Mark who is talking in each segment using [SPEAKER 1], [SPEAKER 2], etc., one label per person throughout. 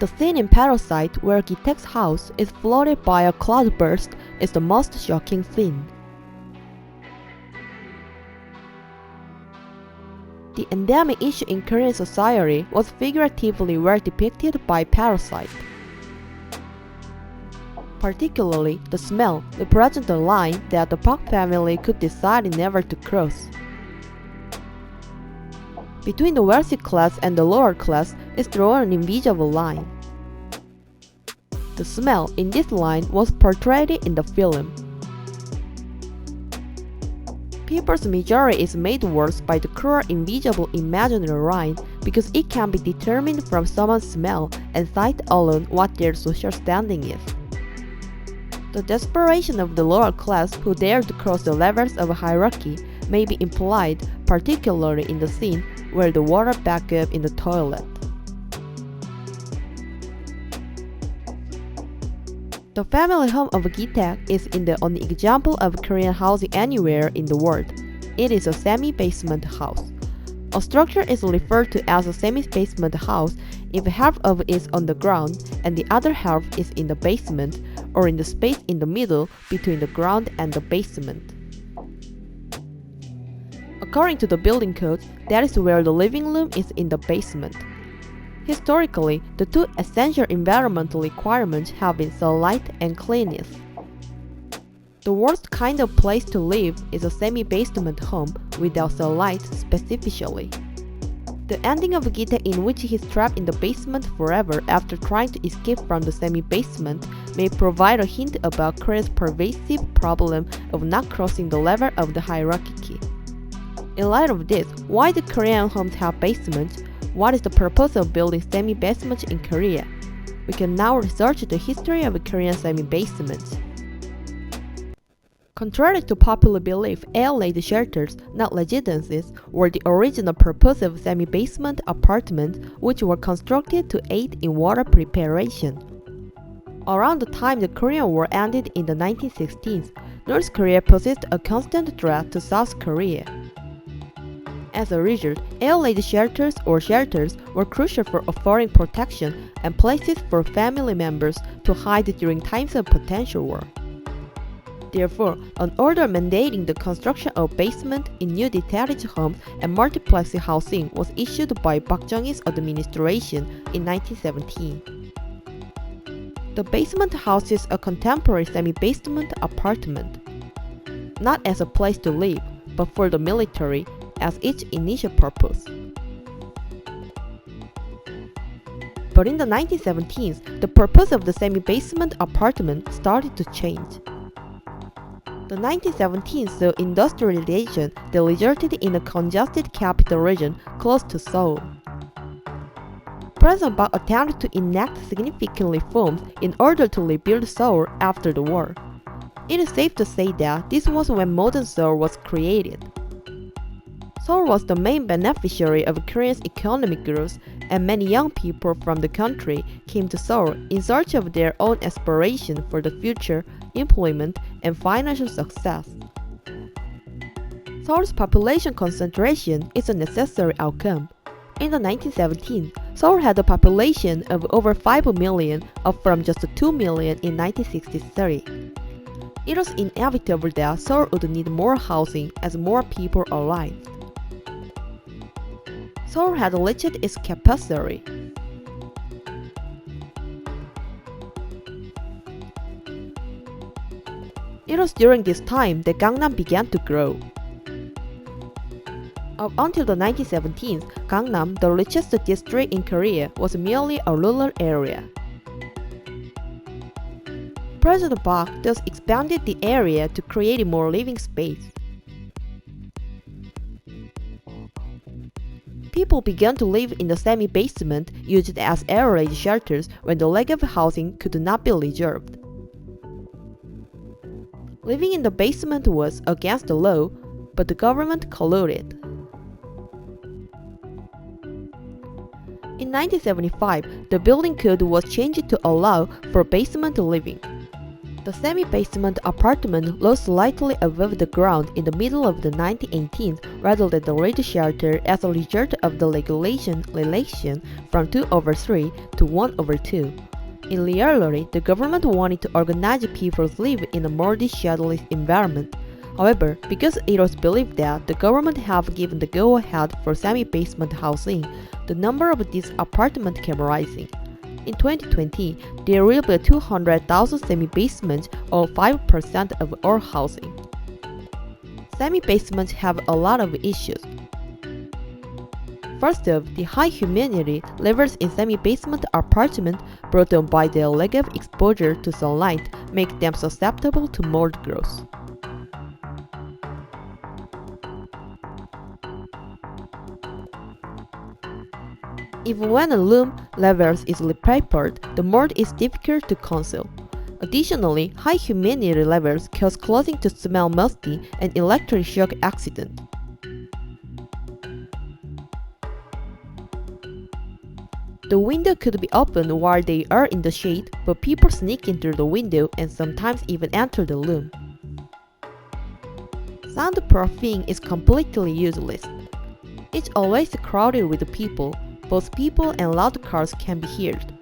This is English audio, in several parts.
[SPEAKER 1] The scene in Parasite where Ki-Taek's house is flooded by a cloudburst is the most shocking scene. The endemic issue in Korean society was figuratively well depicted by Parasite. Particularly, the smell represents the line that the Park family could decide never to cross. Between the wealthy class and the lower class is drawn an invisible line. The smell in this line was portrayed in the film. People's misery is made worse by the cruel invisible imaginary line because it can be determined from someone's smell and sight alone what their social standing is. The desperation of the lower class who dare to cross the levels of hierarchy may be implied, particularly in the scene where the water back up in the toilet. The family home of Ki-Taek is in the only example of Korean housing anywhere in the world. It is a semi-basement house. A structure is referred to as a semi-basement house if half of it is on the ground and the other half is in the basement or in the space in the middle between the ground and the basement. According to the building code, that is where the living room is in the basement. Historically, the two essential environmental requirements have been sunlight and cleanliness. The worst kind of place to live is a semi-basement home without sunlight specifically. The ending of Ki-Taek in which he is trapped in the basement forever after trying to escape from the semi-basement may provide a hint about Korea's pervasive problem of not crossing the level of the hierarchy. In light of this, why do Korean homes have basements? What is the purpose of building semi-basements in Korea? We can now research the history of Korean semi-basements. Contrary to popular belief, air-laid shelters, not residences, were the original purpose of semi-basement apartments which were constructed to aid in water preparation. Around the time the Korean War ended in the 1960s, North Korea posed a constant threat to South Korea. As a result, air-laid shelters or shelters were crucial for affording protection and places for family members to hide during times of potential war. Therefore, an order mandating the construction of basement in new detached homes and multiplex housing was issued by Park Chung-hee's administration in 1917. The basement houses a contemporary semi-basement apartment, not as a place to live, but for the military, as its initial purpose. But in the 1970s, the purpose of the semi-basement apartment started to change. The 1970s saw industrialization that resulted in a congested capital region close to Seoul. President Park attempted to enact significant reforms in order to rebuild Seoul after the war. It is safe to say that this was when modern Seoul was created. Seoul was the main beneficiary of Korea's economic growth, and many young people from the country came to Seoul in search of their own aspiration for the future, employment, and financial success. Seoul's population concentration is a necessary outcome. In the 1970s, Seoul had a population of over 5 million, up from just 2 million in 1963. It was inevitable that Seoul would need more housing as more people arrived. Seoul had reached its capacity. It was during this time that Gangnam began to grow. Up until the 1970s, Gangnam, the richest district in Korea, was merely a rural area. President Park thus expanded the area to create more living space. People began to live in the semi-basement used as air-raid shelters when the lack of housing could not be reserved. Living in the basement was against the law, but the government colluded. In 1975, the building code was changed to allow for basement living. The semi-basement apartment rose slightly above the ground in the middle of the 1918th rather than the raised shelter as a result of the regulation from 2/3 to 1/2. In reality, the government wanted to organize people to live in a more shelterless environment. However, because it was believed that the government have given the go-ahead for semi-basement housing, the number of these apartments kept rising. In 2020, there will be 200,000 semi-basements, or 5% of all housing. Semi-basements have a lot of issues. First off, the high humidity levels in semi-basement apartments brought on by their lack of exposure to sunlight make them susceptible to mold growth. Even when a room level is easily prepared, the mold is difficult to conceal. Additionally, high humidity levels cause clothing to smell musty and electric shock accidents. The window could be opened while they are in the shade, but people sneak in through the window and sometimes even enter the room. Soundproofing is completely useless. It's always crowded with people. Both people and loud cars can be heard.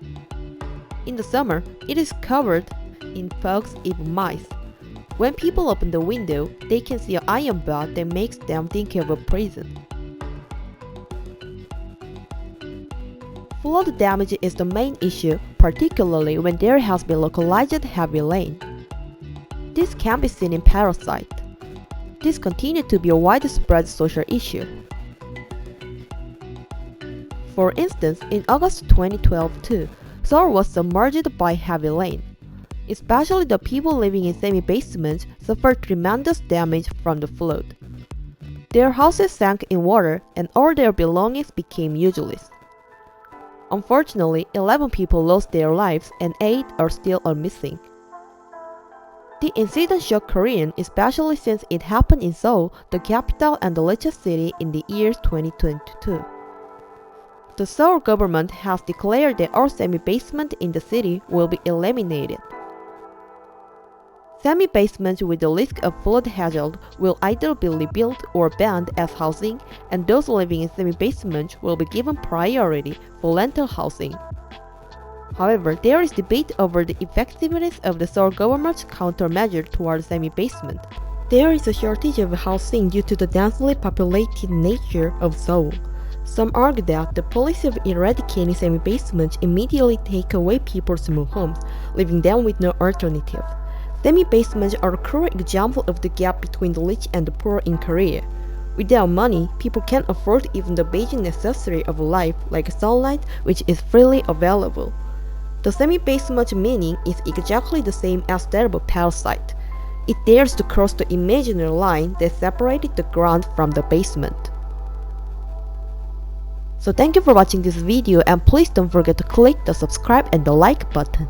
[SPEAKER 1] In the summer, it is covered in fogs, even mice. When people open the window, they can see an iron bar that makes them think of a prison. Flood damage is the main issue, particularly when there has been localized heavy rain. This can be seen in Parasite. This continued to be a widespread social issue. For instance, in August 2012 Seoul was submerged by heavy rain. Especially the people living in semi-basements suffered tremendous damage from the flood. Their houses sank in water and all their belongings became useless. Unfortunately, 11 people lost their lives and 8 are still missing. The incident shocked Koreans, especially since it happened in Seoul, the capital and the richest city, in the year 2022. The Seoul government has declared that all semi-basements in the city will be eliminated. Semi-basements with the risk of flood hazard will either be rebuilt or banned as housing, and those living in semi-basements will be given priority for rental housing. However, there is debate over the effectiveness of the Seoul government's countermeasure toward semi-basement. There is a shortage of housing due to the densely populated nature of Seoul. Some argue that the policy of eradicating semi-basements immediately take away people's small homes, leaving them with no alternative. Semi-basements are a clear example of the gap between the rich and the poor in Korea. Without money, people can't afford even the basic necessity of life like sunlight, which is freely available. The semi-basement meaning is exactly the same as that of Parasite. It dares to cross the imaginary line that separated the ground from the basement. So thank you for watching this video, and please don't forget to click the subscribe and the like button.